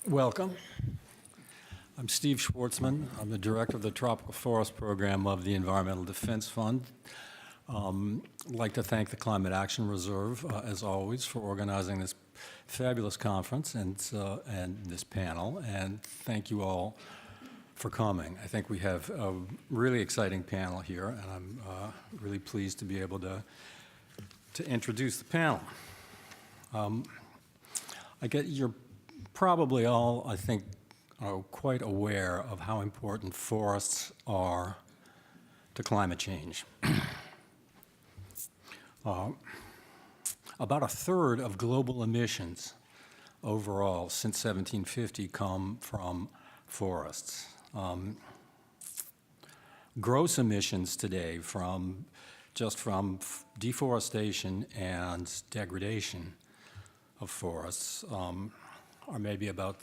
Welcome. I'm Steve Schwartzman. I'm the director of the Tropical Forest Program of the Environmental Defense Fund. I'd like to thank the Climate Action Reserve, as always, for organizing this fabulous conference and this panel, and thank you all for coming. I think we have a really exciting panel here, and I'm really pleased to be able to introduce the panel. You're probably all, I think, are quite aware of how important forests are to climate change. About a third of global emissions overall since 1750 come from forests. Gross emissions today from deforestation and degradation of forests are maybe about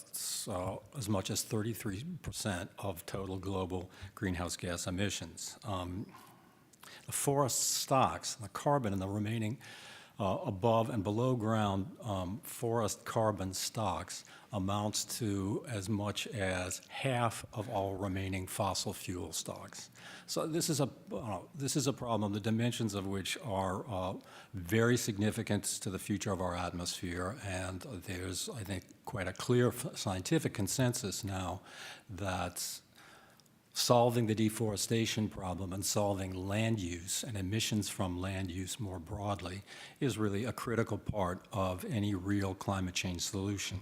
as much as 33% of total global greenhouse gas emissions. The forest stocks, the carbon in the remaining above and below ground forest carbon stocks amounts to as much as half of all remaining fossil fuel stocks. So this is a problem, the dimensions of which are very significant to the future of our atmosphere, and there's, I think, quite a clear scientific consensus now that solving the deforestation problem and solving land use and emissions from land use more broadly is really a critical part of any real climate change solution.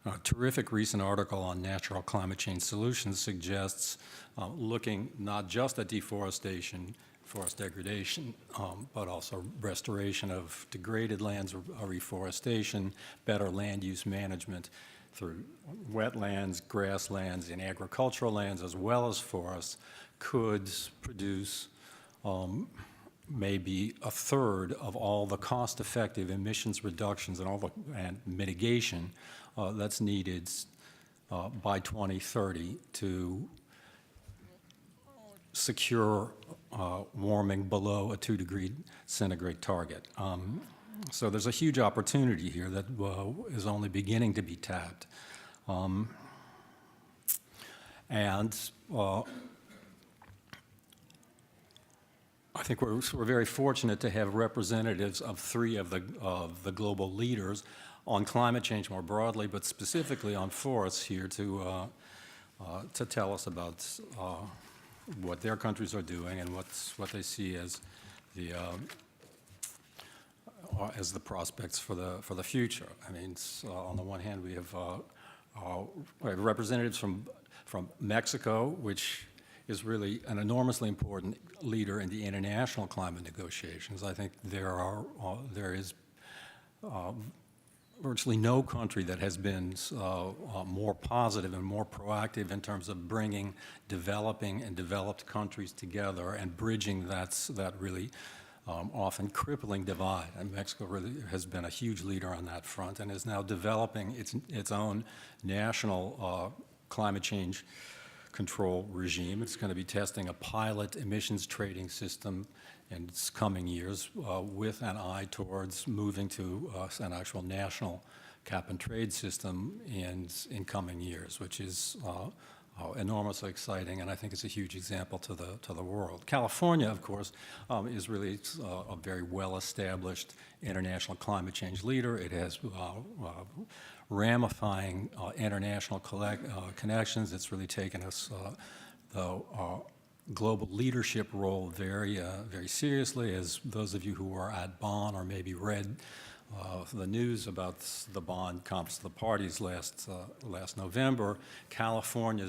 A terrific recent article on natural climate change solutions suggests looking not just at deforestation, forest degradation, but also restoration of degraded lands, reforestation, better land use management through wetlands, grasslands, and agricultural lands, as well as forests, could produce maybe a third of all the cost-effective emissions reductions and mitigation that's needed by 2030 to secure warming below a 2-degree centigrade target. So there's a huge opportunity here that is only beginning to be tapped. I think we're very fortunate to have representatives of 3 of the global leaders on climate change more broadly, but specifically on forests here to tell us about what their countries are doing and what they see as the prospects for the future. I mean, on the one hand, we have representatives from Mexico, which is really an enormously important leader in the international climate negotiations. I think there is virtually no country that has been more positive and more proactive in terms of bringing developing and developed countries together and bridging that really often crippling divide. And Mexico really has been a huge leader on that front and is now developing its own national climate change control regime. It's going to be testing a pilot emissions trading system in its coming years with an eye towards moving to an actual national cap and trade system in coming years, which is enormously exciting, and I think it's a huge example to the world. California, of course, is really a very well-established international climate change leader. It has ramifying international connections. It's really taken us the global leadership role very seriously. As those of you who were at Bonn or maybe read the news about the Bonn Conference of the Parties last November, California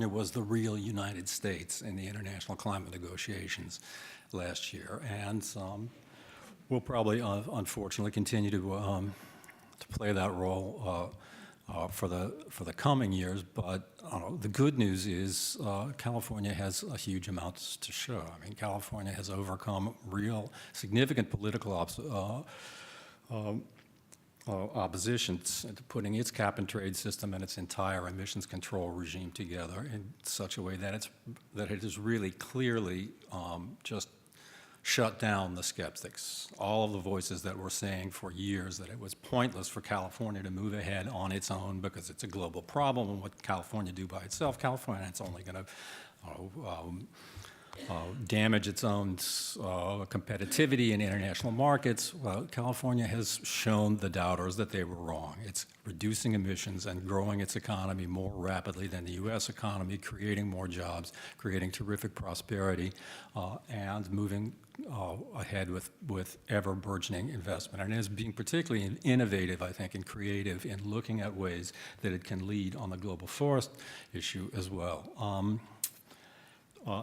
was the real United States in the international climate negotiations last year, and we'll probably, unfortunately, continue to play that role for the coming years. But the good news is California has a huge amount to show. I mean, California has overcome real significant political opposition to putting its cap and trade system and its entire emissions control regime together in such a way that it has really clearly just shut down the skeptics. All of the voices that were saying for years that it was pointless for California to move ahead on its own because it's a global problem, and what California do by itself, California, it's only going to damage its own competitivity in international markets. Well, California has shown the doubters that they were wrong. It's reducing emissions and growing its economy more rapidly than the U.S. economy, creating more jobs, creating terrific prosperity, and moving ahead with ever-burgeoning investment. And it's being particularly innovative, I think, and creative in looking at ways that it can lead on the global forest issue as well.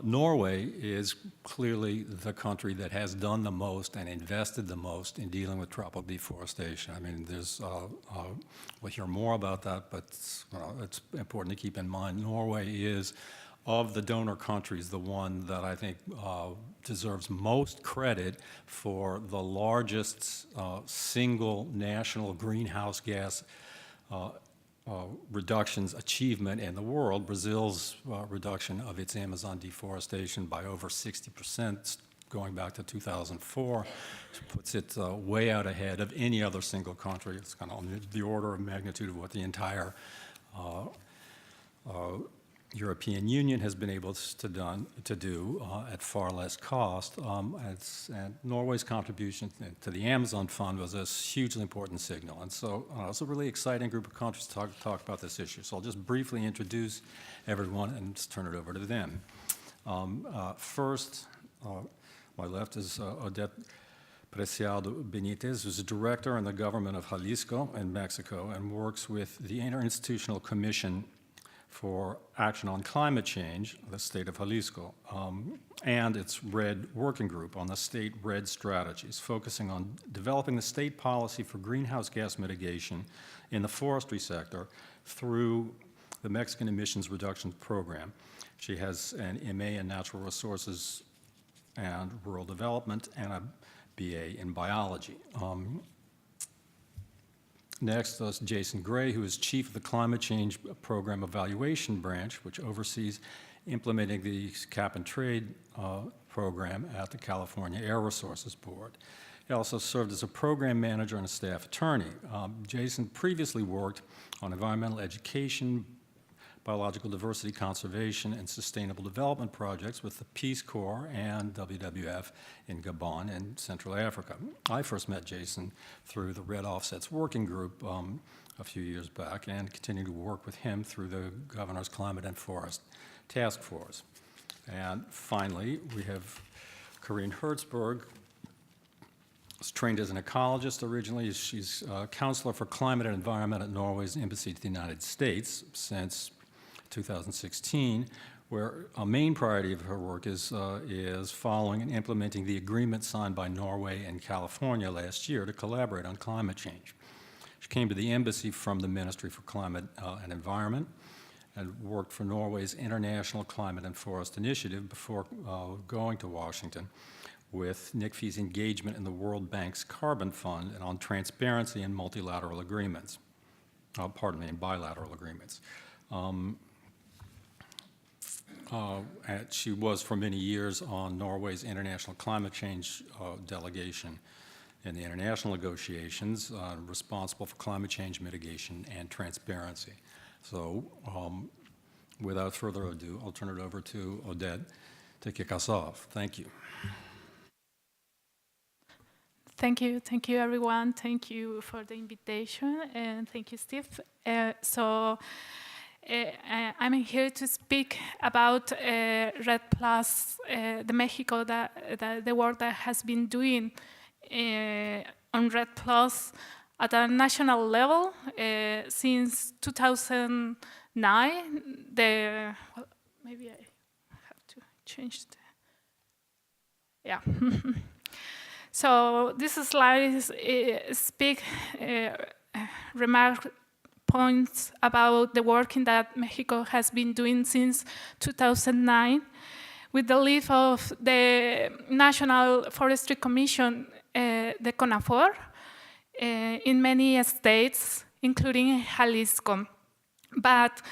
Norway is clearly the country that has done the most and invested the most in dealing with tropical deforestation. I mean, we'll hear more about that, but it's important to keep in mind Norway is, of the donor countries, the one that I think deserves most credit for the largest single national greenhouse gas reductions achievement in the world. Brazil's reduction of its Amazon deforestation by over 60% going back to 2004 puts it way out ahead of any other single country. It's kind of on the order of magnitude of what the entire European Union has been able to do at far less cost. And Norway's contribution to the Amazon Fund was a hugely important signal. And so it's a really exciting group of countries to talk about this issue. So I'll just briefly introduce everyone and just turn it over to them. First, my left is Odette Preciado Benitez, who's a director in the government of Jalisco in Mexico and works with the Interinstitutional Commission for Action on Climate Change, the state of Jalisco, and its RED working group on the state RED strategies, focusing on developing the state policy for greenhouse gas mitigation in the forestry sector through the Mexican Emissions Reduction Program. She has an MA in Natural Resources and Rural Development and a BA in Biology. Next is Jason Gray, who is chief of the Climate Change Program Evaluation Branch, which oversees implementing the cap and trade program at the California Air Resources Board. He also served as a program manager and a staff attorney. Jason previously worked on environmental education, biological diversity conservation, and sustainable development projects with the Peace Corps and WWF in Gabon and Central Africa. I first met Jason through the Red Offsets Working Group a few years back and continue to work with him through the Governor's Climate and Forest Task Force. And finally, we have Corinne Hertzberg. Was trained as an ecologist originally. She's a counselor for climate and environment at Norway's Embassy to the United States since 2016, where a main priority of her work is following and implementing the agreement signed by Norway and California last year to collaborate on climate change. She came to the embassy from the Ministry for Climate and Environment and worked for Norway's International Climate and Forest Initiative before going to Washington with NICFI's engagement in the World Bank's Carbon Fund and on transparency in multilateral agreements, in bilateral agreements. And she was for many years on Norway's international climate change delegation in the international negotiations, responsible for climate change mitigation and transparency. So without further ado, I'll turn it over to Odette to kick us off. Thank you. Thank you everyone. Thank you for the invitation, and thank you, Steve. I'm here to speak about RED Plus, the Mexico, the work that has been doing on RED Plus at a national level since 2009. Maybe I have to change the, yeah. So this slide speak remark points about the work that Mexico has been doing since 2009 with the lead of the National Forestry Commission, the CONAFOR, in many states, including Jalisco. But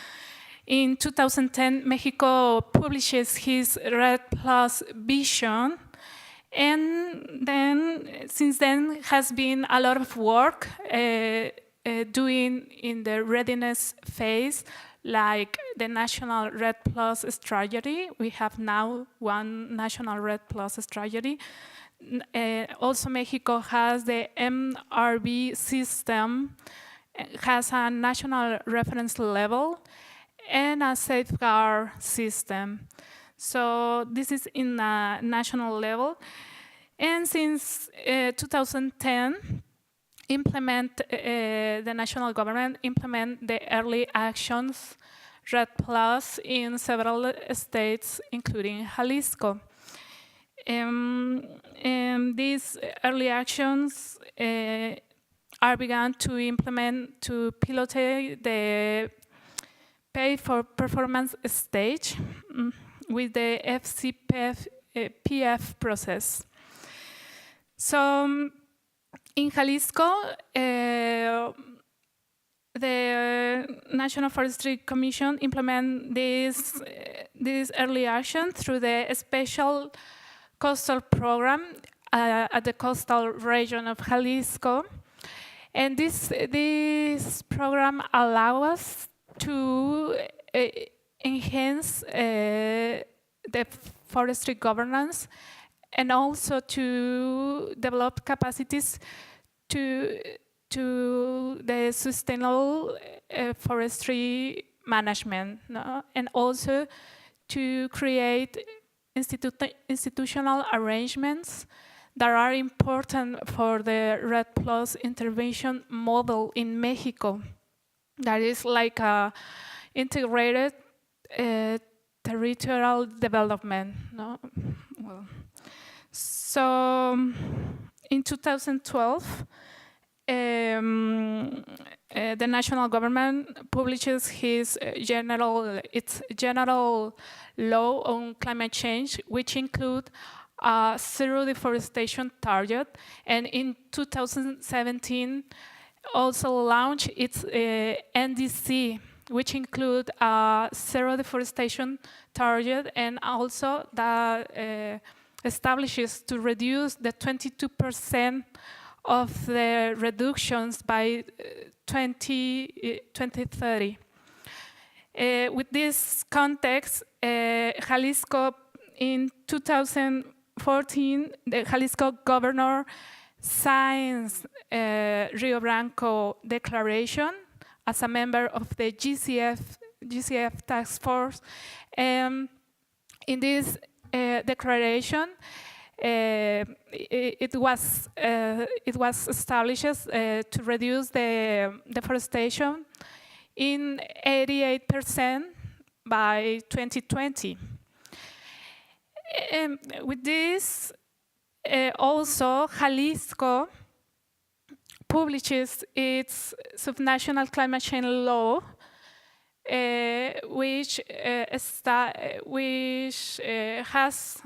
in 2010, Mexico publishes his RED Plus vision, And then, since then, has been a lot of work doing in the readiness phase, like the National Red Plus strategy. We have now one National Red Plus strategy. Also, Mexico has the MRV system, has a national reference level, and a safeguard system. So this is in a national level. And since 2010, the national government implement the early actions Red Plus in several states, including Jalisco. And these early actions are begun to implement to pilot the pay for performance stage with the FCPF process. So in Jalisco, the National Forestry Commission implement this early action through the special coastal program at the coastal region of Jalisco. And this program allows us to enhance the forestry governance and also to develop capacities to the sustainable forestry management, no? And also to create institutional arrangements that are important for the Red Plus intervention model in Mexico. That is like a integrated territorial development, no? Well, so in 2012, the national government publishes its general law on climate change, which include a zero deforestation target, and in 2017 also launched its NDC, which include a zero deforestation target, and also that establishes to reduce the 22% of the reductions by 2030. With this context, Jalisco in 2014, the Jalisco governor signs Rio Branco Declaration as a member of the GCF task force. In this declaration, it was established to reduce the deforestation in 88% by 2020. With this, also Jalisco publishes its subnational climate change law, which has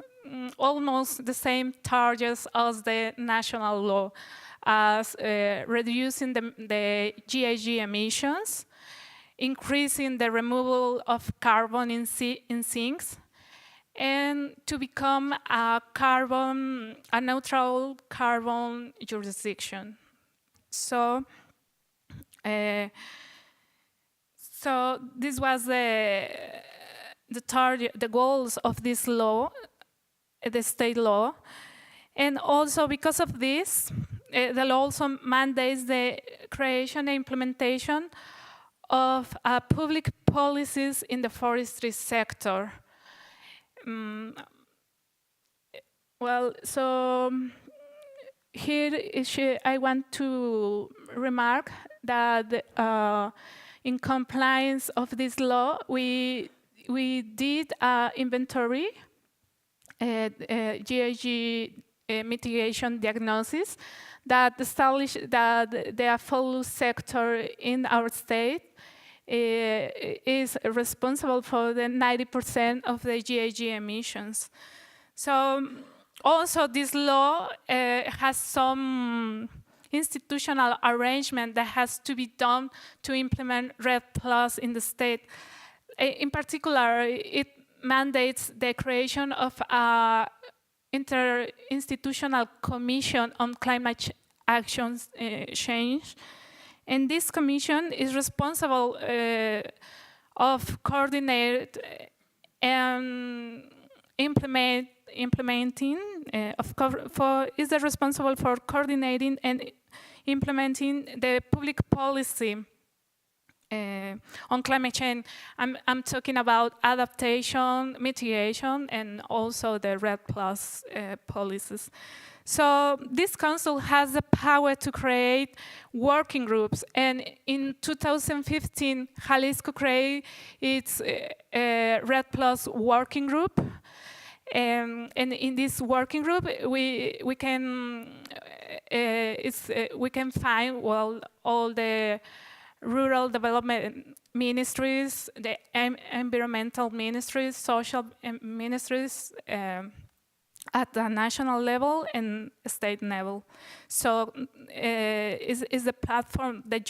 almost the same targets as the national law, as reducing the GHG emissions, increasing the removal of carbon in sinks, and to become a neutral carbon jurisdiction. So, so this was the target, the goals of this law, the state law, and also because of this, the law also mandates the creation and implementation of public policies in the forestry sector. Well, so here I want to remark that in compliance of this law, we did an inventory, GHG mitigation diagnosis, that established that the follow sector in our state is responsible for the 90% of the GHG emissions. So also this law has some institutional arrangement that has to be done to implement REDD+ in the state. In particular, it mandates the creation of a Interinstitutional Commission on Climate Actions Change. And this commission is responsible of coordinate and implementing, is responsible for coordinating and implementing the public policy on climate change. I'm talking about adaptation, mitigation, and also the REDD+ policies. So this council has the power to create working groups, and in 2015, Jalisco created its REDD+ working group. And in this working group, we can find all the rural development ministries, the environmental ministries, social ministries at the national level and state level. So is a platform that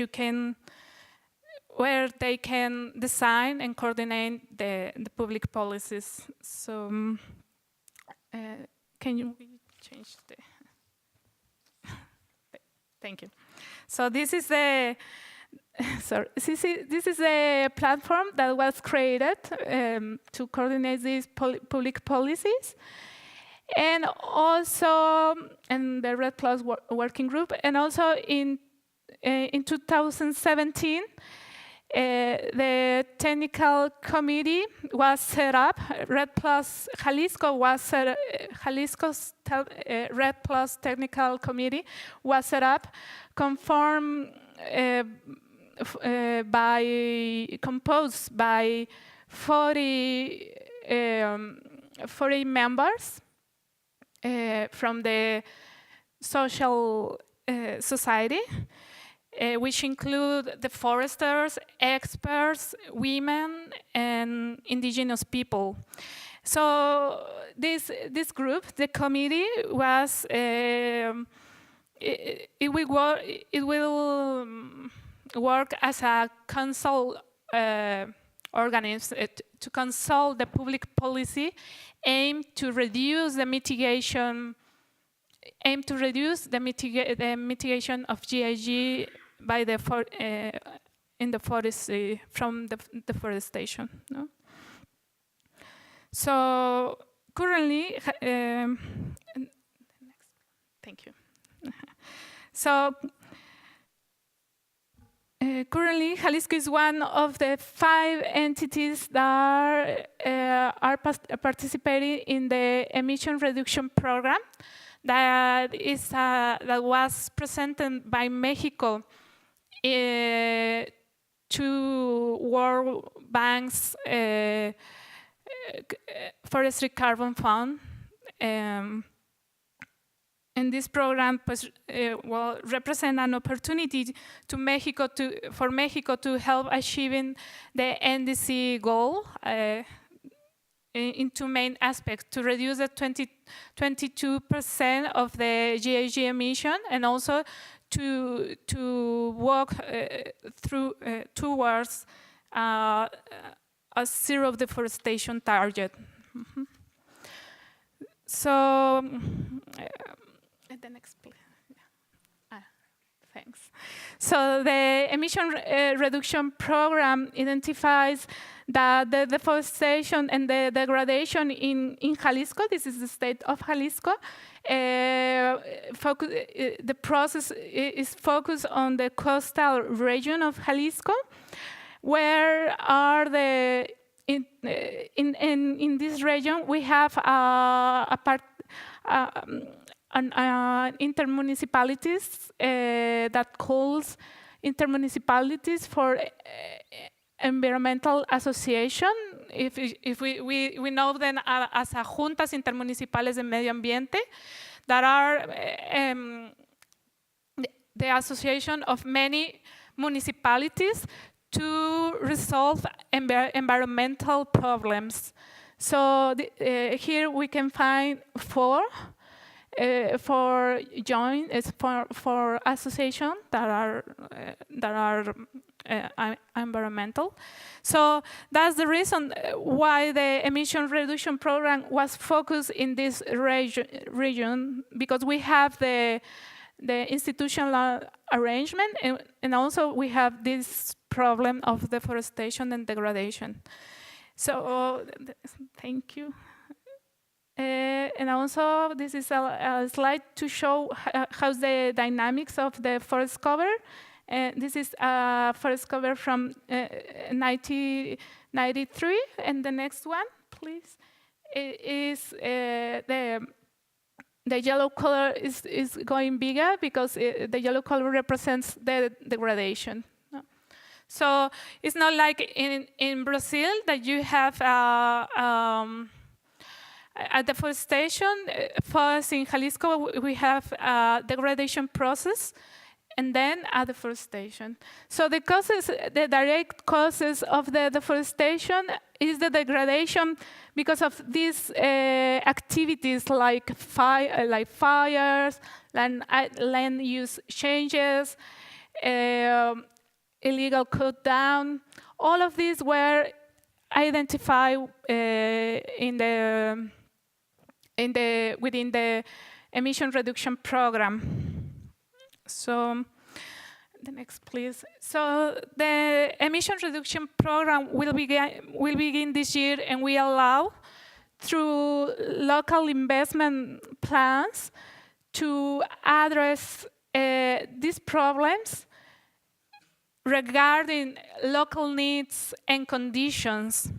where they can design and coordinate the public policies. So can you change the? Thank you. So this is the. Sorry, this is a platform that was created to coordinate these public policies, and also in the REDD+ working group, and also in 2017, the technical committee was set up. REDD+ Jalisco was Jalisco's REDD+ technical committee was set up, composed by 40 members from the social society, which include the foresters, experts, women, and indigenous people. So this group, the committee, was it will work as a council organism to consult the public policy aimed to reduce the mitigation of GHG by in the forestry from the deforestation. No? So currently, thank you. So currently, Jalisco is one of the 5 entities that are participating in the emission reduction program that was presented by Mexico to World Bank's Forestry Carbon Fund. And this program will represent an opportunity for Mexico to help achieving the NDC goal in 2 main aspects: to reduce the 22% of the GHG emission, and also to walk towards a zero deforestation target. Mm-hmm. So. The next, thanks. So the emission reduction program identifies that the deforestation and the degradation in Jalisco, this is the state of Jalisco, the process is focused on the coastal region of Jalisco, where are in this region we have intermunicipalities that calls intermunicipalities for environmental association. If we know them as a juntas intermunicipales de medio ambiente, that are the association of many municipalities to resolve environmental problems. So here we can find 4 for joint for association that are environmental. So that's the reason why the emission reduction program was focused in this region, because we have the institutional arrangement, and also we have this problem of deforestation and degradation. So thank you. And also, this is a slide to show how's the dynamics of the forest cover. This is a forest cover from 1993, and the next one, please, is the yellow color is going bigger because the yellow color represents the degradation. So it's not like in Brazil that you have a deforestation. First, in Jalisco, we have a degradation process, and then a deforestation. So the causes, the direct causes of the deforestation is the degradation because of these activities like fires, land use changes, illegal cut down. All of these were identified within the emission reduction program. So the next, please. So the emission reduction program will begin this year, and we allow through local investment plans to address these problems regarding local needs and conditions,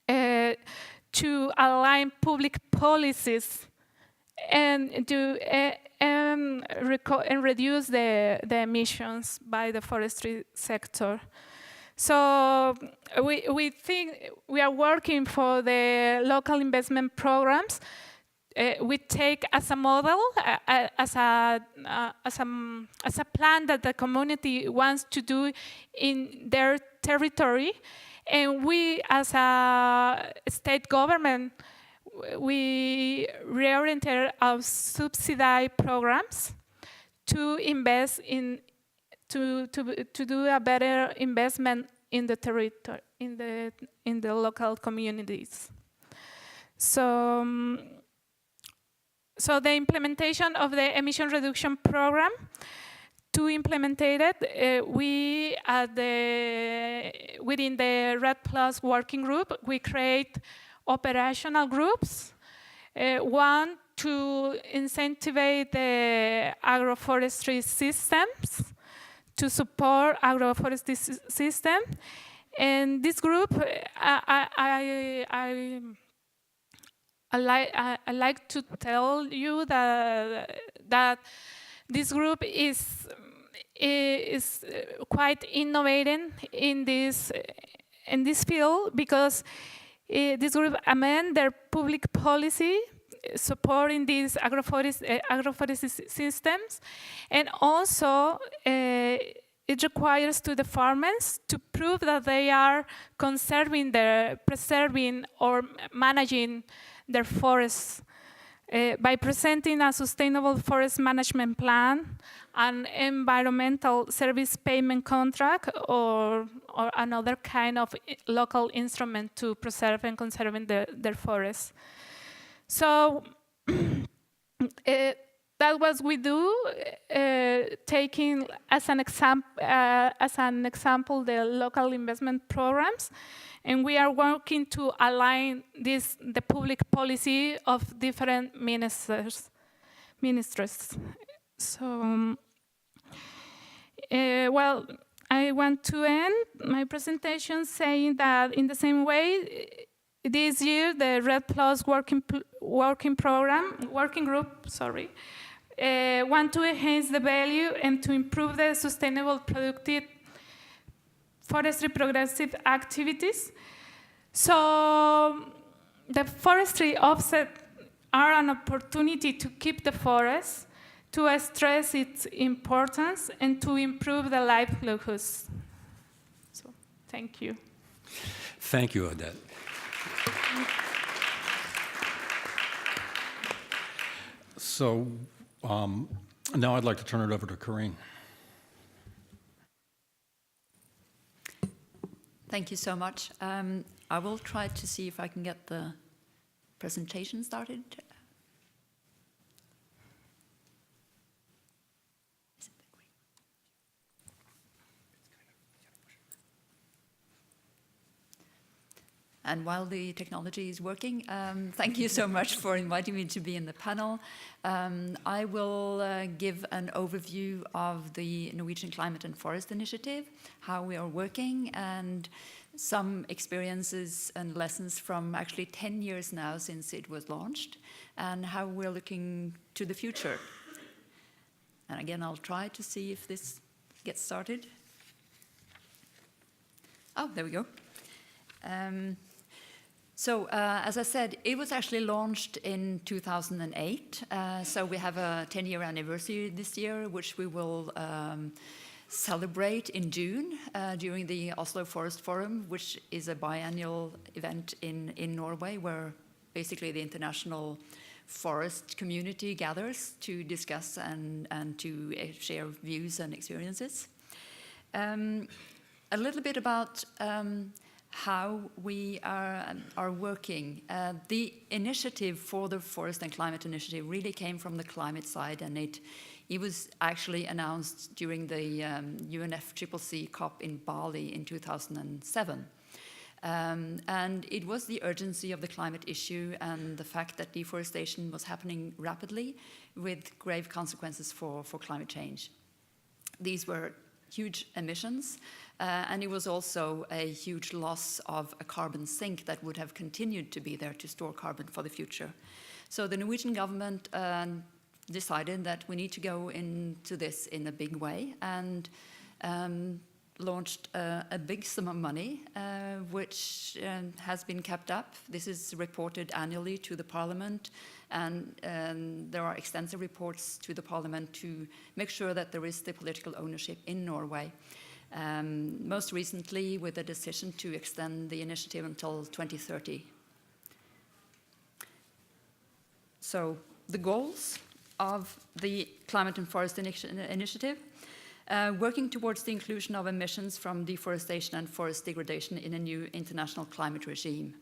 to align public policies and reduce the emissions by the forestry sector. So we think we are working for the local investment programs. We take as a model, as a plan that the community wants to do in their territory, and we, as a state government, we reoriented our subsidized programs to invest to do a better investment in the territory, in the local communities. So the implementation of the emission reduction program, to implement it, we within the RED Plus working group, we create operational groups. One, to incentivize the agroforestry systems, to support agroforestry system. And this group, I like to tell you that this group is quite innovating in this field, because this group amend their public policy supporting these agroforestry systems, and also it requires to the farmers to prove that they are preserving or managing their forests by presenting a sustainable forest management plan, an environmental service payment contract, or another kind of local instrument to preserve and conserve their forests. So that's what we do, taking as an example the local investment programs, and we are working to align the public policy of different ministers. So, well, I want to end my presentation saying that in the same way, this year the RED Plus working group, want to enhance the value and to improve the sustainable productive forestry progressive activities. So the forestry offset are an opportunity to keep the forest, to stress its importance, and to improve the livelihoods. So thank you. Thank you, Odette. So now I'd like to turn it over to Corinne. Thank you so much. I will try to see if I can get the presentation started. And while the technology is working, thank you so much for inviting me to be in the panel. I will give an overview of the Norwegian Climate and Forest Initiative, how we are working, and some experiences and lessons from actually 10 years now since it was launched, and how we're looking to the future. And again, I'll try to see if this gets started. Oh, there we go. As I said, it was actually launched in 2008. So we have a 10-year anniversary this year, which we will celebrate in June during the Oslo Forest Forum, which is a biannual event in Norway, where basically the international forest community gathers to discuss and to share views and experiences. A little bit about how we are working. The initiative for the Forest and Climate Initiative really came from the climate side, and it was actually announced during the UNFCCC COP in Bali in 2007. And it was the urgency of the climate issue and the fact that deforestation was happening rapidly with grave consequences for climate change. These were huge emissions, and it was also a huge loss of a carbon sink that would have continued to be there to store carbon for the future. So the Norwegian government decided that we need to go into this in a big way, and launched a big sum of money, which has been kept up. This is reported annually to the Parliament, and there are extensive reports to the Parliament to make sure that there is the political ownership in Norway. Most recently with a decision to extend the initiative until 2030. So the goals of the Climate and Forest Initiative: working towards the inclusion of emissions from deforestation and forest degradation in a new international climate regime.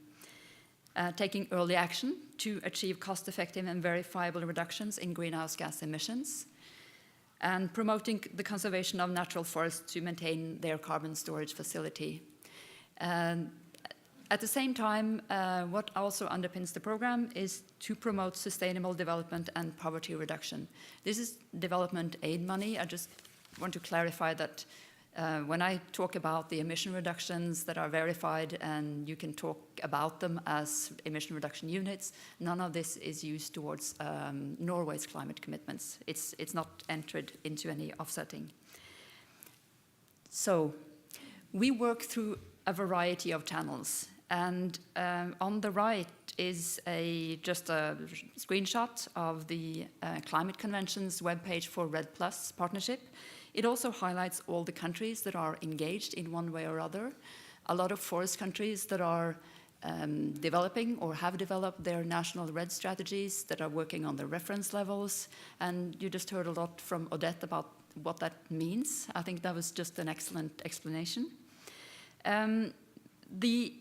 Taking early action to achieve cost-effective and verifiable reductions in greenhouse gas emissions. And promoting the conservation of natural forests to maintain their carbon storage facility. At the same time, what also underpins the program is to promote sustainable development and poverty reduction. This is development aid money. I just want to clarify that when I talk about the emission reductions that are verified, and you can talk about them as emission reduction units, none of this is used towards Norway's climate commitments. It's not entered into any offsetting. So we work through a variety of channels, and on the right is just a screenshot of the Climate Convention's webpage for REDD+ partnership. It also highlights all the countries that are engaged in one way or other. A lot of forest countries that are developing or have developed their national REDD strategies, that are working on the reference levels. And you just heard a lot from Odette about what that means. I think that was just an excellent explanation. The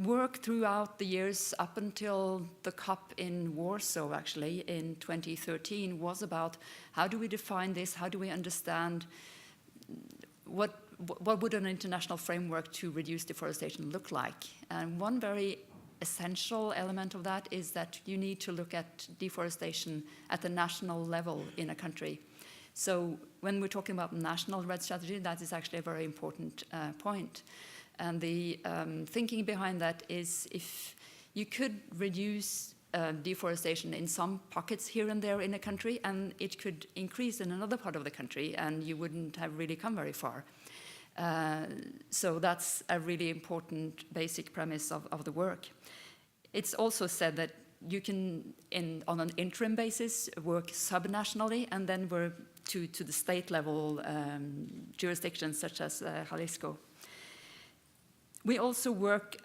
work throughout the years up until the COP in Warsaw, actually, in 2013, was about how do we define this, how do we understand what would an international framework to reduce deforestation look like? And one very essential element of that is that you need to look at deforestation at the national level in a country. So when we're talking about national REDD strategy, that is actually a very important point. And the thinking behind that is, if you could reduce deforestation in some pockets here and there in a country, and it could increase in another part of the country, and you wouldn't have really come very far. So that's a really important basic premise of the work. It's also said that you can, on an interim basis, work subnationally, and then work to the state level jurisdictions such as Jalisco. We also work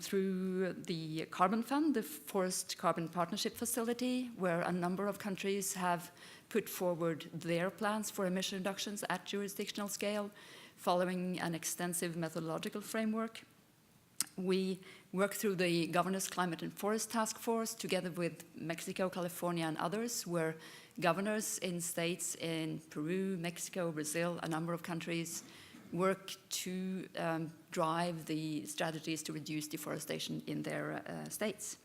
through the Carbon Fund, the Forest Carbon Partnership Facility, where a number of countries have put forward their plans for emission reductions at jurisdictional scale, following an extensive methodological framework. We work through the Governor's Climate and Forest Task Force together with Mexico, California, and others, where governors in states in Peru, Mexico, Brazil, a number of countries work to drive the strategies to reduce deforestation in their states.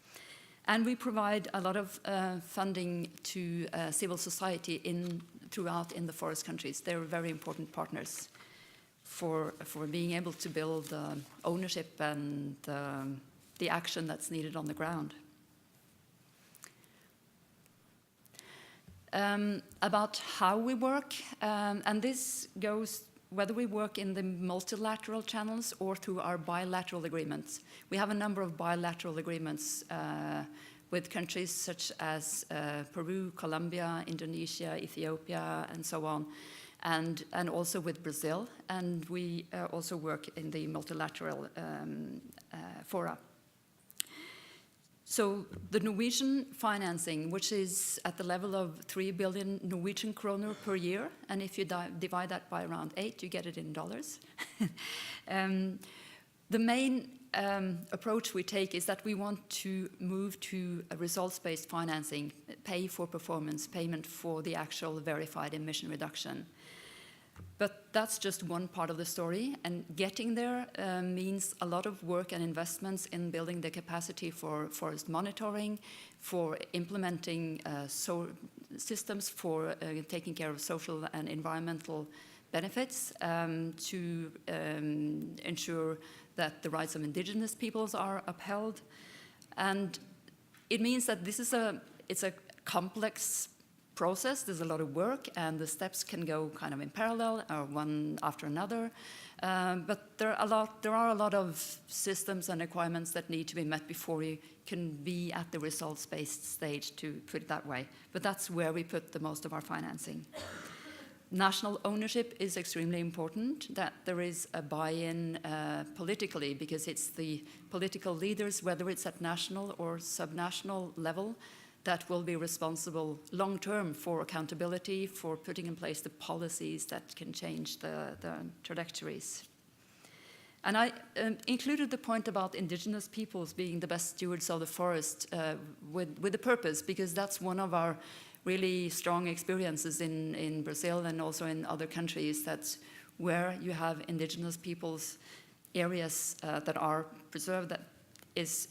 And we provide a lot of funding to civil society throughout in the forest countries. They're very important partners for being able to build ownership and the action that's needed on the ground. About how we work, and this goes whether we work in the multilateral channels or through our bilateral agreements. We have a number of bilateral agreements with countries such as Peru, Colombia, Indonesia, Ethiopia, and so on, and also with Brazil, and we also work in the multilateral fora. So the Norwegian financing, which is at the level of 3 billion Norwegian kroner per year, and if you divide that by around 8, you get it in dollars. The main approach we take is that we want to move to a results-based financing, pay for performance, payment for the actual verified emission reduction. But that's just one part of the story, and getting there means a lot of work and investments in building the capacity for forest monitoring, for implementing systems for taking care of social and environmental benefits, to ensure that the rights of indigenous peoples are upheld. And it means that it's a complex process. There's a lot of work, and the steps can go kind of in parallel or one after another. But there are a lot of systems and requirements that need to be met before you can be at the results-based stage, to put it that way. But that's where we put the most of our financing. National ownership is extremely important, that there is a buy-in politically, because it's the political leaders, whether it's at national or subnational level, that will be responsible long-term for accountability, for putting in place the policies that can change the trajectories. And I included the point about indigenous peoples being the best stewards of the forest with a purpose, because that's one of our really strong experiences in Brazil and also in other countries, that's where you have indigenous peoples areas that are preserved, that is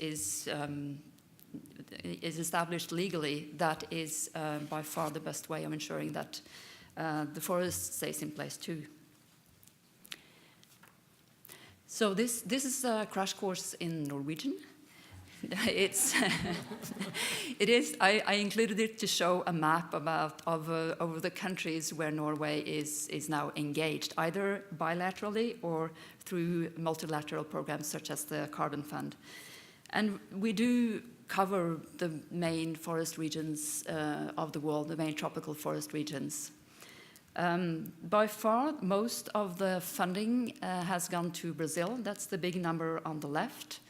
established legally, that is by far the best way of ensuring that the forest stays in place too. So this is a crash course in Norwegian. It is. I included it to show a map of the countries where Norway is now engaged, either bilaterally or through multilateral programs such as the Carbon Fund. And we do cover the main forest regions of the world, the main tropical forest regions. By far, most of the funding has gone to Brazil. That's the big number on the left.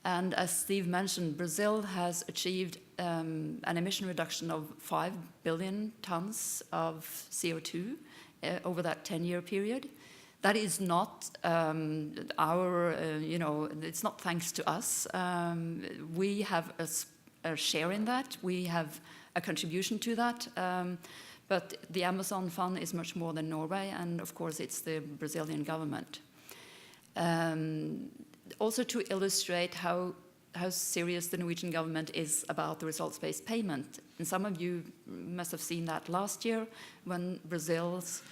And as Steve mentioned, Brazil has achieved an emission reduction of 5 billion tons of CO2 over that 10-year period. That is not it's not thanks to us. We have a share in that. We have a contribution to that. But the Amazon Fund is much more than Norway, and of course it's the Brazilian government. Also to illustrate how serious the Norwegian government is about the results-based payment. And some of you must have seen that last year when Brazil's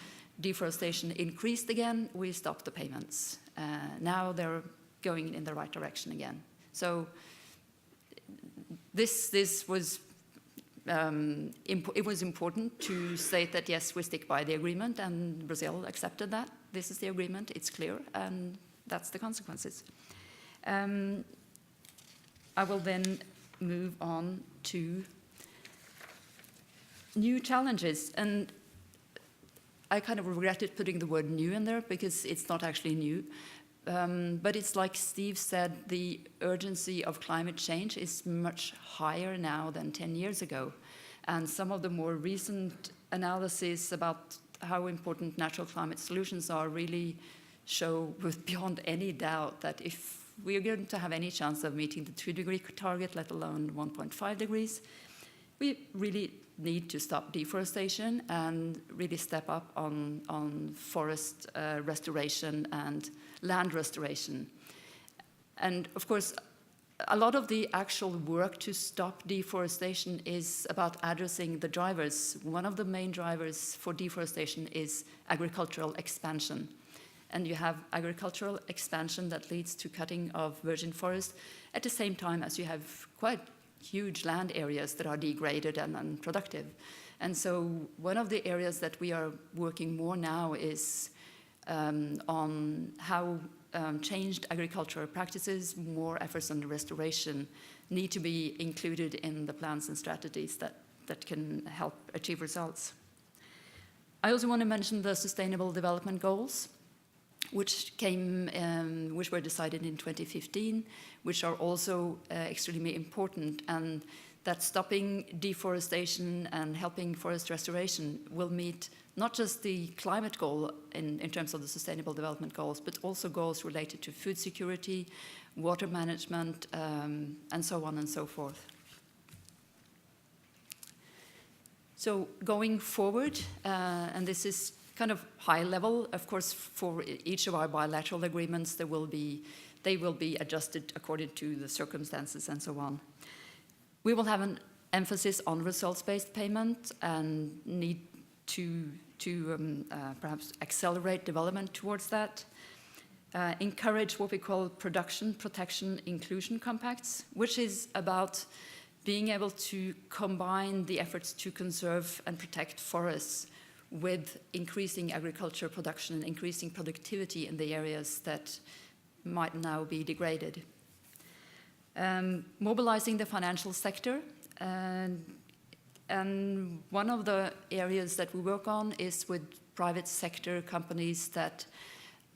deforestation increased again, we stopped the payments. Now they're going in the right direction again. So this was, it was important to state that yes, we stick by the agreement, and Brazil accepted that. This is the agreement, it's clear, and that's the consequences. I will then move on to new challenges, and I kind of regretted putting the word new in there because it's not actually new. But it's like Steve said, the urgency of climate change is much higher now than 10 years ago. And some of the more recent analysis about how important natural climate solutions are really show with beyond any doubt that if we are going to have any chance of meeting the 2-degree target, let alone 1.5 degrees, we really need to stop deforestation and really step up on forest restoration and land restoration. And of course, a lot of the actual work to stop deforestation is about addressing the drivers. One of the main drivers for deforestation is agricultural expansion. And you have agricultural expansion that leads to cutting of virgin forest at the same time as you have quite huge land areas that are degraded and unproductive. And so one of the areas that we are working more now is on how changed agricultural practices, more efforts on restoration need to be included in the plans and strategies that can help achieve results. I also want to mention the Sustainable Development Goals, which were decided in 2015, which are also extremely important, and that stopping deforestation and helping forest restoration will meet not just the climate goal in terms of the Sustainable Development Goals, but also goals related to food security, water management, and so on and so forth. So going forward, and this is kind of high level, of course, for each of our bilateral agreements, they will be adjusted according to the circumstances and so on. We will have an emphasis on results-based payment and need to perhaps accelerate development towards that. Encourage what we call production, protection, inclusion compacts, which is about being able to combine the efforts to conserve and protect forests with increasing agriculture production and increasing productivity in the areas that might now be degraded. Mobilizing the financial sector, and one of the areas that we work on is with private sector companies that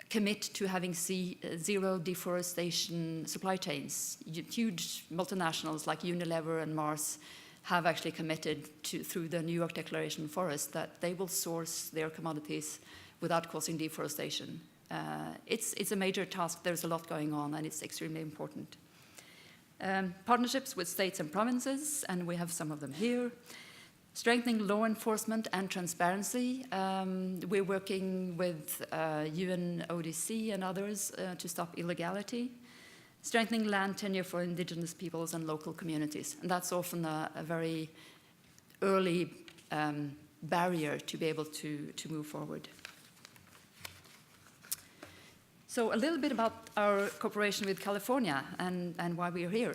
commit to having zero deforestation supply chains. Huge multinationals like Unilever and Mars have actually committed to, through the New York Declaration Forest, that they will source their commodities without causing deforestation. It's a major task. There's a lot going on, and it's extremely important. Partnerships with states and provinces, and we have some of them here. Strengthening law enforcement and transparency. We're working with UNODC and others to stop illegality. Strengthening land tenure for indigenous peoples and local communities. And that's often a very early barrier to be able to move forward. So a little bit about our cooperation with California and why we're here.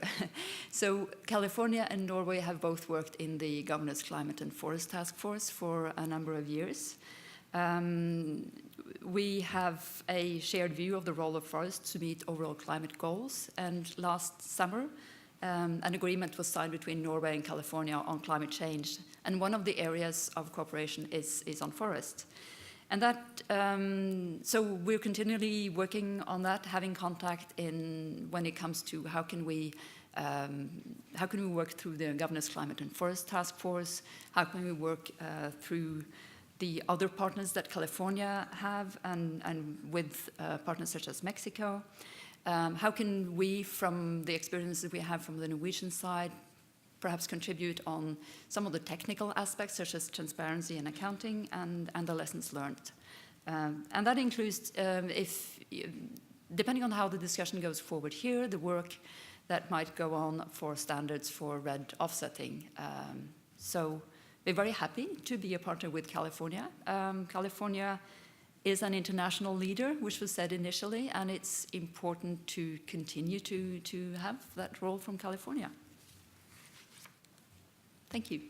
So California and Norway have both worked in the Governor's Climate and Forest Task Force for a number of years. We have a shared view of the role of forests to meet overall climate goals. And last summer, an agreement was signed between Norway and California on climate change. And one of the areas of cooperation is on forest. And that, so we're continually working on that, having contact when it comes to how can we work through the Governor's Climate and Forest Task Force, how can we work through the other partners that California have and with partners such as Mexico. How can we, from the experiences we have from the Norwegian side, perhaps contribute on some of the technical aspects such as transparency and accounting and the lessons learned. And that includes, depending on how the discussion goes forward here, the work that might go on for standards for red offsetting. So we're very happy to be a partner with California. California is an international leader, which was said initially, and it's important to continue to have that role from California. Thank you.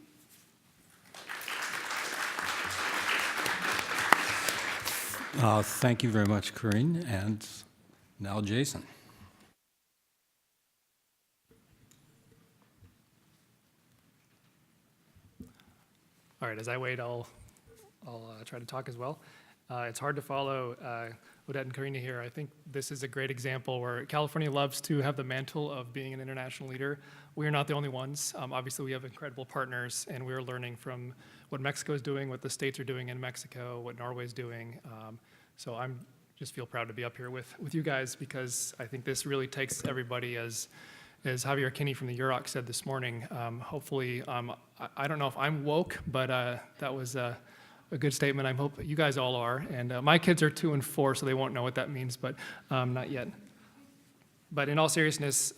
Thank you very much, Corinne. And now Jason. All right, as I wait, I'll try to talk as well. It's hard to follow Odette and Karina here. I think this is a great example where California loves to have the mantle of being an international leader. We are not the only ones. Obviously, we have incredible partners, and we're learning from what Mexico is doing, what the states are doing in Mexico, what Norway is doing. So I'm just feel proud to be up here with you guys, because I think this really takes everybody, as Javier Kinney from the UROC said this morning. Hopefully, I don't know if I'm woke, but that was a good statement. I hope you guys all are. And my kids are 2 and 4, so they won't know what that means, but not yet. But in all seriousness,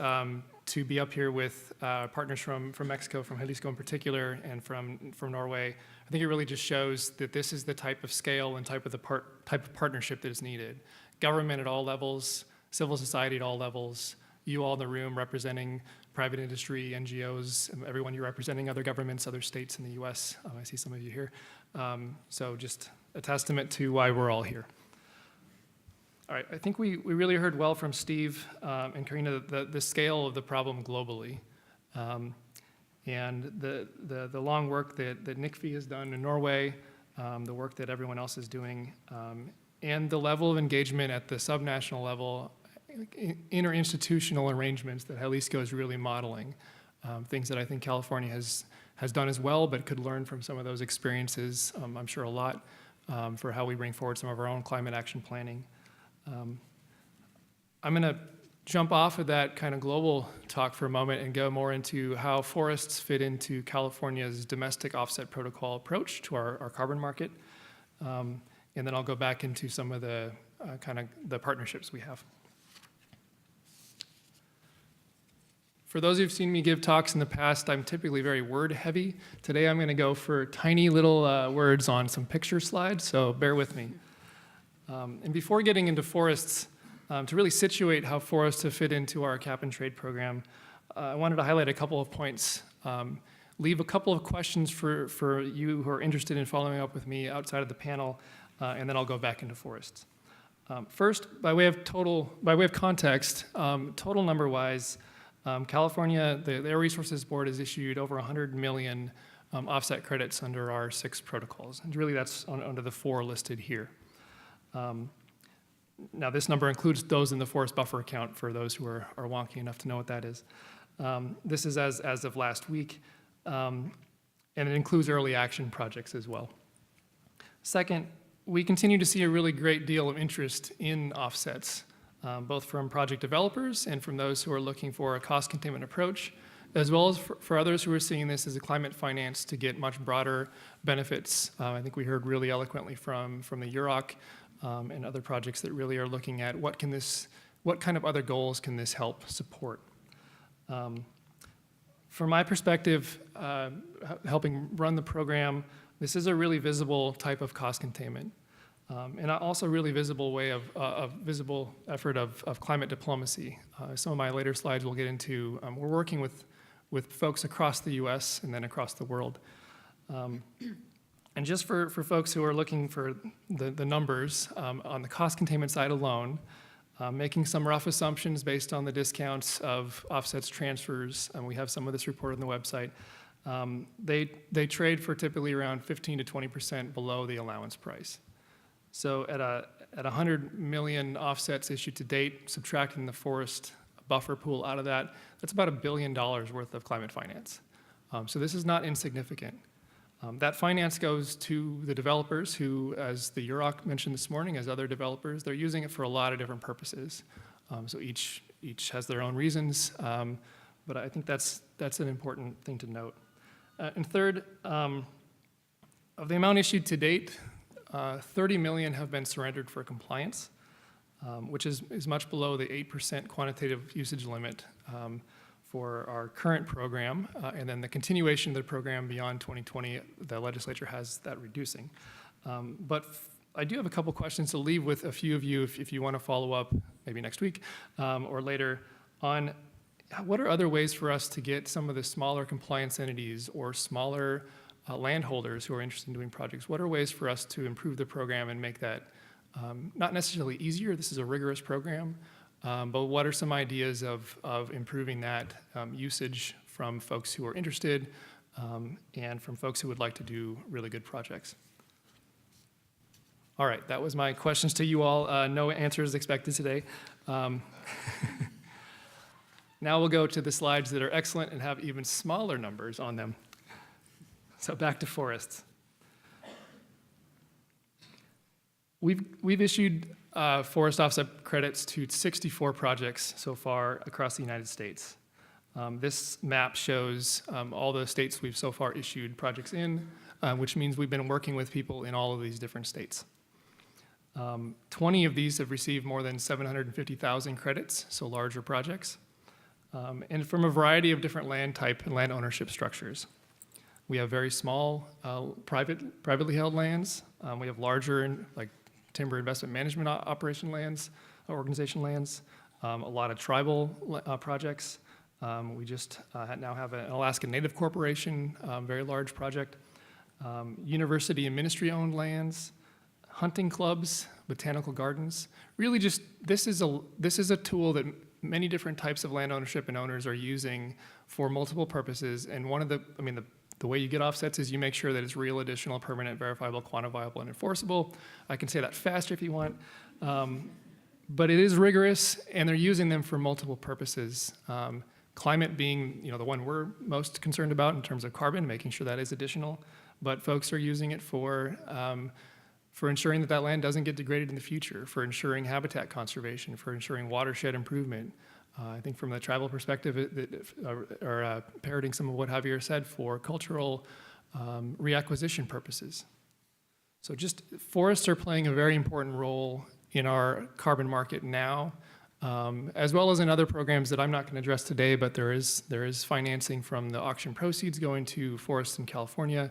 to be up here with partners from Mexico, from Jalisco in particular, and from Norway, I think it really just shows that this is the type of scale and type of partnership that is needed. Government at all levels, civil society at all levels, you all in the room representing private industry, NGOs, everyone you're representing, other governments, other states in the US. I see some of you here. So just a testament to why we're all here. All right, I think we really heard well from Steve and Karina the scale of the problem globally, and the long work that NICFI has done in Norway, the work that everyone else is doing, and the level of engagement at the subnational level, interinstitutional arrangements that Jalisco is really modeling, things that I think California has done as well, but could learn from some of those experiences, I'm sure a lot, for how we bring forward some of our own climate action planning. I'm going to jump off of that kind of global talk for a moment and go more into how forests fit into California's domestic offset protocol approach to our carbon market. And then I'll go back into some of the kind of the partnerships we have. For those who've seen me give talks in the past, I'm typically very word heavy. Today I'm going to go for tiny little words on some picture slides, so bear with me. And before getting into forests, to really situate how forests have fit into our cap and trade program, I wanted to highlight a couple of points, leave a couple of questions for you who are interested in following up with me outside of the panel, and then I'll go back into forests. First, by way of context, total number-wise, California, the Air Resources Board has issued over 100 million offset credits under our 6 protocols, and really that's under the 4 listed here. Now, this number includes those in the forest buffer account for those who are wonky enough to know what that is. This is as of last week, and it includes early action projects as well. Second, we continue to see a really great deal of interest in offsets, both from project developers and from those who are looking for a cost containment approach, as well as for others who are seeing this as a climate finance to get much broader benefits. I think we heard really eloquently from the UROC and other projects that really are looking at what kind of other goals can this help support. From my perspective, helping run the program, this is a really visible type of cost containment. And also a really visible way of visible effort of climate diplomacy. Some of my later slides will get into, we're working with folks across the US and then across the world. And just for folks who are looking for the numbers, on the cost containment side alone, making some rough assumptions based on the discounts of offsets transfers, and we have some of this reported on the website, they trade for typically around 15 to 20% below the allowance price. So at 100 million offsets issued to date, subtracting the forest buffer pool out of that, that's about $1 billion worth of climate finance. So this is not insignificant. That finance goes to the developers who, as the UROC mentioned this morning, as other developers, they're using it for a lot of different purposes. So each has their own reasons, but I think that's an important thing to note. And third, of the amount issued to date, 30 million have been surrendered for compliance, which is much below the 8% quantitative usage limit for our current program, and then the continuation of the program beyond 2020, the legislature has that reducing. But I do have a couple questions to leave with a few of you if you want to follow up, maybe next week or later, on what are other ways for us to get some of the smaller compliance entities or smaller landholders who are interested in doing projects, what are ways for us to improve the program and make that not necessarily easier, this is a rigorous program, but what are some ideas of improving that usage from folks who are interested and from folks who would like to do really good projects? All right, that was my questions to you all. No answers expected today. Now we'll go to the slides that are excellent and have even smaller numbers on them. So back to forests. We've issued forest offset credits to 64 projects so far across the United States. This map shows all the states we've so far issued projects in, which means we've been working with people in all of these different states. 20 of these have received more than 750,000 credits, so larger projects, and from a variety of different land type and land ownership structures. We have very small privately held lands. We have larger, like timber investment management operation lands, organization lands, a lot of tribal projects. We just now have an Alaska Native Corporation, very large project, university and ministry-owned lands, hunting clubs, botanical gardens. Really just, this is a tool that many different types of land ownership and owners are using for multiple purposes. And one of the way you get offsets is you make sure that it's real, additional, permanent, verifiable, quantifiable, and enforceable. I can say that faster if you want. But it is rigorous, and they're using them for multiple purposes. Climate being, the one we're most concerned about in terms of carbon, making sure that is additional. But folks are using it for ensuring that land doesn't get degraded in the future, for ensuring habitat conservation, for ensuring watershed improvement. I think from the tribal perspective, parroting some of what Javier said, for cultural reacquisition purposes. So just forests are playing a very important role in our carbon market now, as well as in other programs that I'm not going to address today, but there is financing from the auction proceeds going to forests in California,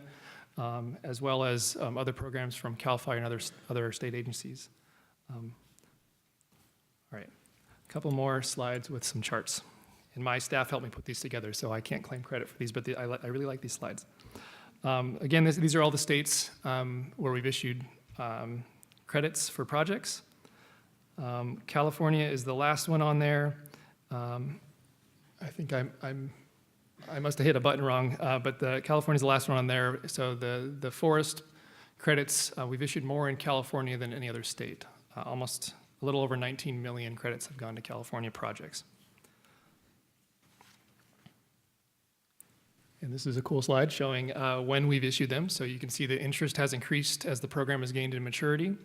as well as other programs from CAL FIRE and other state agencies. All right, a couple more slides with some charts. And my staff helped me put these together, so I can't claim credit for these, but I really like these slides. Again, these are all the states where we've issued credits for projects. California is the last one on there. I think I must have hit a button wrong, but California's the last one on there. So the forest credits, we've issued more in California than any other state. Almost a little over 19 million credits have gone to California projects. And this is a cool slide showing when we've issued them. So you can see the interest has increased as the program has gained in maturity.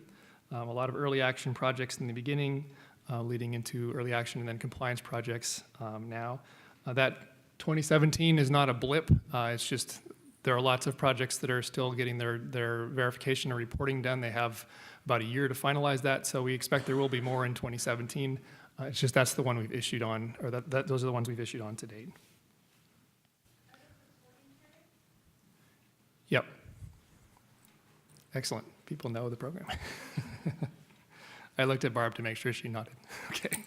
A lot of early action projects in the beginning, leading into early action and then compliance projects now. That 2017 is not a blip. It's just there are lots of projects that are still getting their verification and reporting done. They have about a year to finalize that, so we expect there will be more in 2017. It's just that's the one we've issued on, or those are the ones we've issued on to date. Yep. Excellent. People know the program. I looked at Barb to make sure she nodded. Okay.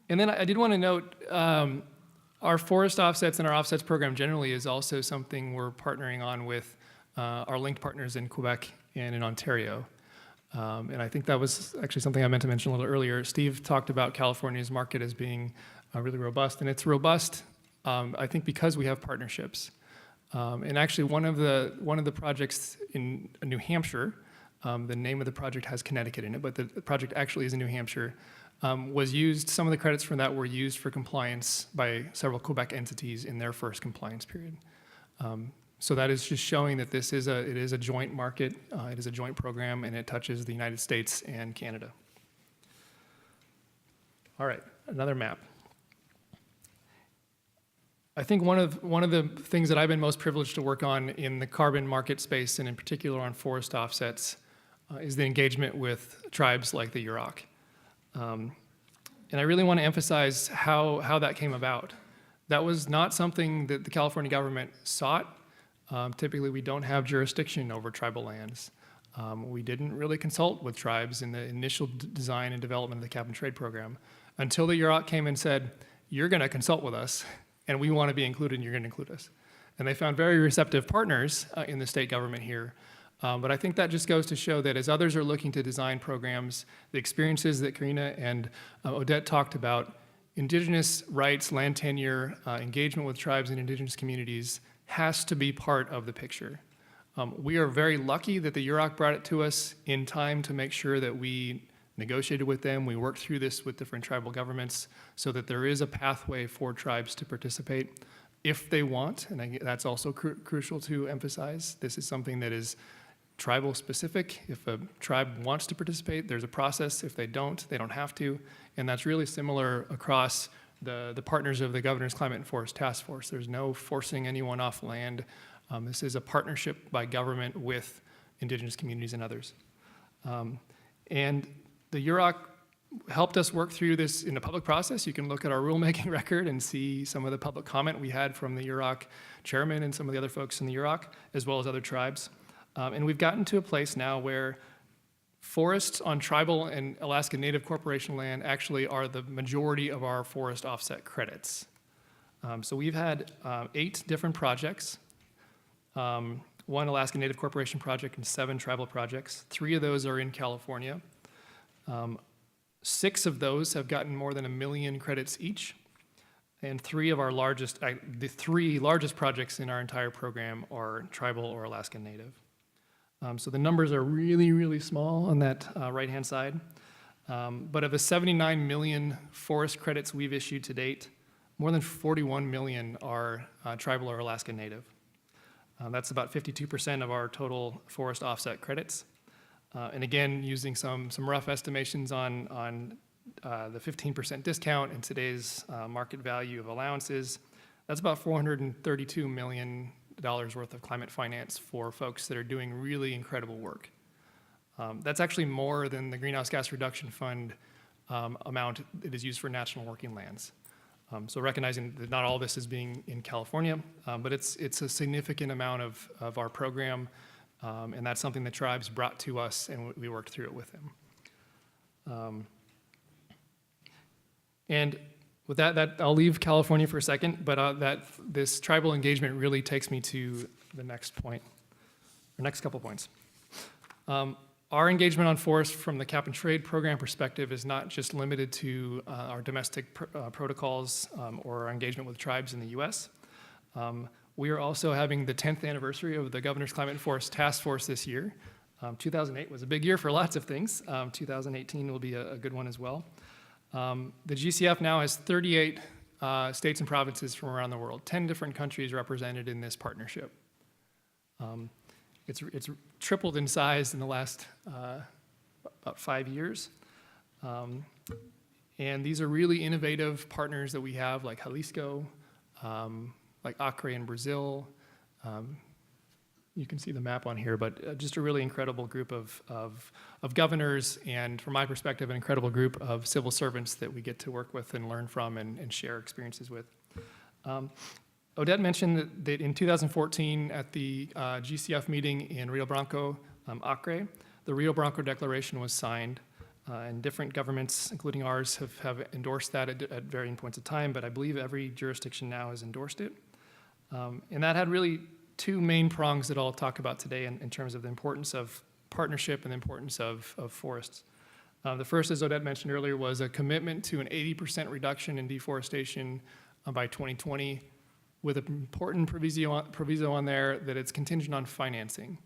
And then I did want to note, our forest offsets and our offsets program generally is also something we're partnering on with our linked partners in Quebec and in Ontario. And I think that was actually something I meant to mention a little earlier. Steve talked about California's market as being really robust, and it's robust, I think, because we have partnerships. And actually, one of the projects in New Hampshire, the name of the project has Connecticut in it, but the project actually is in New Hampshire, was used, some of the credits from that were used for compliance by several Quebec entities in their first compliance period. So that is just showing that it is a joint market, it is a joint program, and it touches the United States and Canada. All right, another map. I think one of the things that I've been most privileged to work on in the carbon market space, and in particular on forest offsets, is the engagement with tribes like the Yurok. And I really want to emphasize how that came about. That was not something that the California government sought. Typically, we don't have jurisdiction over tribal lands. We didn't really consult with tribes in the initial design and development of the cap and trade program until the Yurok came and said, "You're going to consult with us, and we want to be included, and you're going to include us." And they found very receptive partners in the state government here. But I think that just goes to show that as others are looking to design programs, the experiences that Karina and Odette talked about, indigenous rights, land tenure, engagement with tribes and indigenous communities has to be part of the picture. We are very lucky that the UROC brought it to us in time to make sure that we negotiated with them. We worked through this with different tribal governments so that there is a pathway for tribes to participate if they want, and that's also crucial to emphasize. This is something that is tribal specific. If a tribe wants to participate, there's a process. If they don't have to, and that's really similar across the partners of the Governor's Climate and Forest Task Force. There's no forcing anyone off land. This is a partnership by government with indigenous communities and others. And the UROC helped us work through this in a public process. You can look at our rulemaking record and see some of the public comment we had from the UROC chairman and some of the other folks in the UROC, as well as other tribes. And we've gotten to a place now where forests on tribal and Alaska Native Corporation land actually are the majority of our forest offset credits. So we've had 8 different projects, 1 Alaska Native Corporation project and 7 tribal projects. 3 of those are in California. 6 of those have gotten more than 1 million credits each. And 3 of our largest, the 3 largest projects in our entire program are tribal or Alaska Native. So the numbers are really, really small on that right-hand side. But of the 79 million forest credits we've issued to date, more than 41 million are tribal or Alaska Native. That's about 52% of our total forest offset credits. And again, using some rough estimations on the 15% discount and today's market value of allowances, that's about $432 million worth of climate finance for folks that are doing really incredible work. That's actually more than the Greenhouse Gas Reduction Fund amount that is used for national working lands. So recognizing that not all this is being in California, but it's a significant amount of our program, and that's something the tribes brought to us, and we worked through it with them. And with that, I'll leave California for a second, but this tribal engagement really takes me to the next point, or next couple points. Our engagement on forest from the cap and trade program perspective is not just limited to our domestic protocols or our engagement with tribes in the US. We are also having the 10th anniversary of the Governor's Climate and Forest Task Force this year. 2008 was a big year for lots of things. 2018 will be a good one as well. The GCF now has 38 states and provinces from around the world, 10 different countries represented in this partnership. It's tripled in size in the last about 5 years. And these are really innovative partners that we have, like Jalisco, like Acre in Brazil. You can see the map on here, but just a really incredible group of governors, and from my perspective, an incredible group of civil servants that we get to work with and learn from and share experiences with. Odette mentioned that in 2014 at the GCF meeting in Rio Branco, Acre, the Rio Branco Declaration was signed, and different governments, including ours, have endorsed that at varying points of time, but I believe every jurisdiction now has endorsed it. And that had really 2 main prongs that I'll talk about today in terms of the importance of partnership and the importance of forests. The first, as Odette mentioned earlier, was a commitment to an 80% reduction in deforestation by 2020, with an important proviso on there that it's contingent on financing.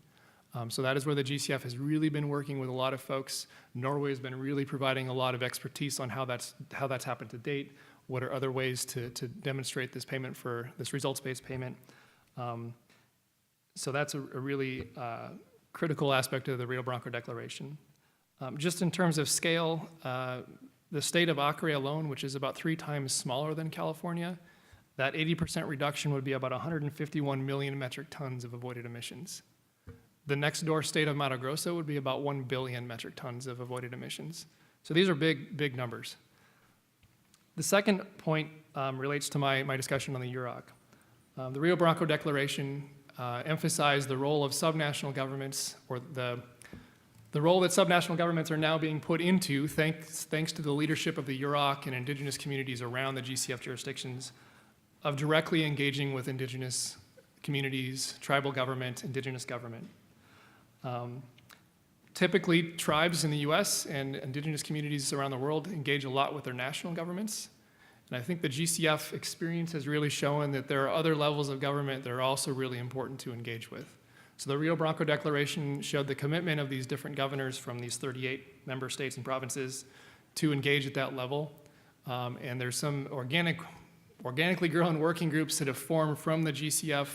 So that is where the GCF has really been working with a lot of folks. Norway has been really providing a lot of expertise on how that's happened to date. What are other ways to demonstrate this payment for this results-based payment? So that's a really critical aspect of the Rio Branco Declaration. Just in terms of scale, the state of Acre alone, which is about 3 times smaller than California, that 80% reduction would be about 151 million metric tons of avoided emissions. The next door state of Mato Grosso would be about 1 billion metric tons of avoided emissions. So these are big, big numbers. The second point relates to my discussion on the UROC. The Rio Branco Declaration emphasized the role of subnational governments, or the role that subnational governments are now being put into thanks to the leadership of the UROC and indigenous communities around the GCF jurisdictions, of directly engaging with indigenous communities, tribal government, indigenous government. Typically, tribes in the US and indigenous communities around the world engage a lot with their national governments. And I think the GCF experience has really shown that there are other levels of government that are also really important to engage with. So the Rio Branco Declaration showed the commitment of these different governors from these 38 member states and provinces to engage at that level. And there's some organically grown working groups that have formed from the GCF,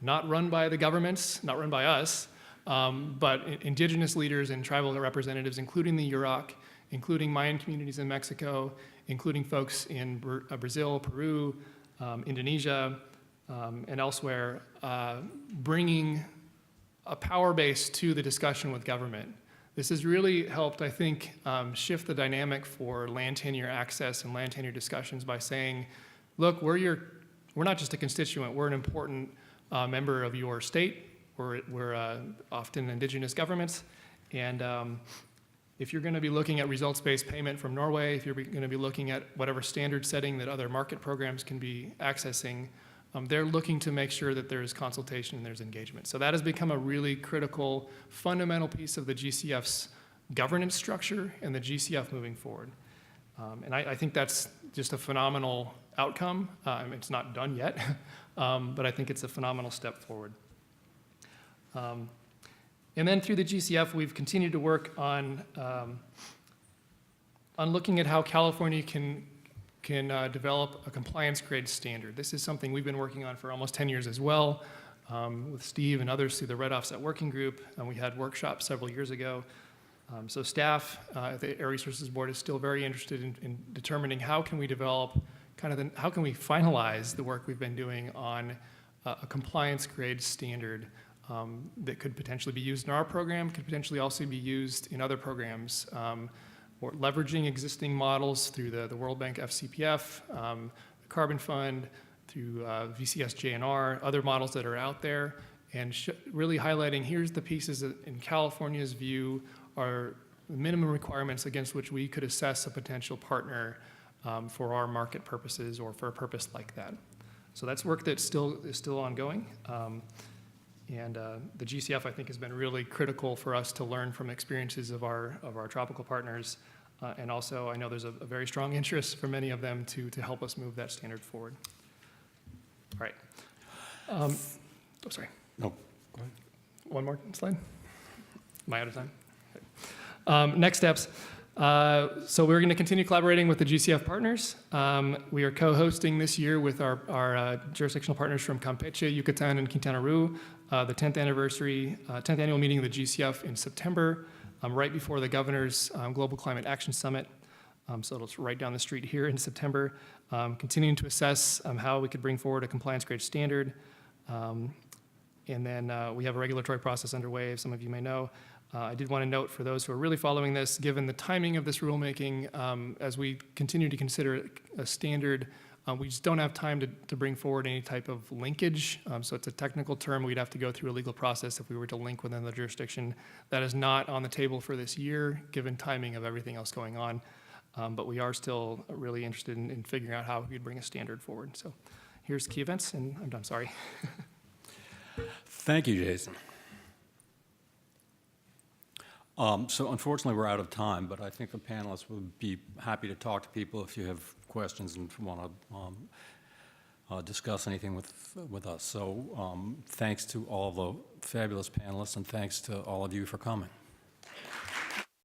not run by the governments, not run by us, but indigenous leaders and tribal representatives, including the Yurok, including Mayan communities in Mexico, including folks in Brazil, Peru, Indonesia, and elsewhere, bringing a power base to the discussion with government. This has really helped, I think, shift the dynamic for land tenure access and land tenure discussions by saying, look, we're not just a constituent, we're an important member of your state. We're often indigenous governments. And if you're going to be looking at results-based payment from Norway, if you're going to be looking at whatever standard setting that other market programs can be accessing, they're looking to make sure that there's consultation and there's engagement. So that has become a really critical, fundamental piece of the GCF's governance structure and the GCF moving forward. And I think that's just a phenomenal outcome. It's not done yet, but I think it's a phenomenal step forward. And then through the GCF, we've continued to work on looking at how California can develop a compliance grade standard. This is something we've been working on for almost 10 years as well, with Steve and others through the Red Offset Working Group, and we had workshops several years ago. So staff at the Air Resources Board is still very interested in determining how can we develop how can we finalize the work we've been doing on a compliance grade standard that could potentially be used in our program, could potentially also be used in other programs, or leveraging existing models through the World Bank FCPF, the Carbon Fund, through VCS-JNR, other models that are out there, and really highlighting here's the pieces that in California's view are the minimum requirements against which we could assess a potential partner for our market purposes or for a purpose like that. So that's work that is still ongoing. And the GCF, I think, has been really critical for us to learn from experiences of our tropical partners. And also, I know there's a very strong interest for many of them to help us move that standard forward. All right. Sorry. No, go ahead. One more slide. Am I out of time? Okay. Next steps. So we're going to continue collaborating with the GCF partners. We are co-hosting this year with our jurisdictional partners from Campeche, Yucatan, and Quintana Roo, the 10th annual meeting of the GCF in September, right before the Governor's Global Climate Action Summit. So it's right down the street here in September. Continuing to assess how we could bring forward a compliance grade standard. And then we have a regulatory process underway, as some of you may know. I did want to note for those who are really following this, given the timing of this rulemaking, as we continue to consider a standard, we just don't have time to bring forward any type of linkage. So it's a technical term. We'd have to go through a legal process if we were to link within the jurisdiction. That is not on the table for this year, given timing of everything else going on. But we are still really interested in figuring out how we'd bring a standard forward. So here's key events, and I'm done. Sorry. Thank you, Jason. So unfortunately, we're out of time, but I think the panelists would be happy to talk to people if you have questions and want to discuss anything with us. So thanks to all the fabulous panelists, and thanks to all of you for coming.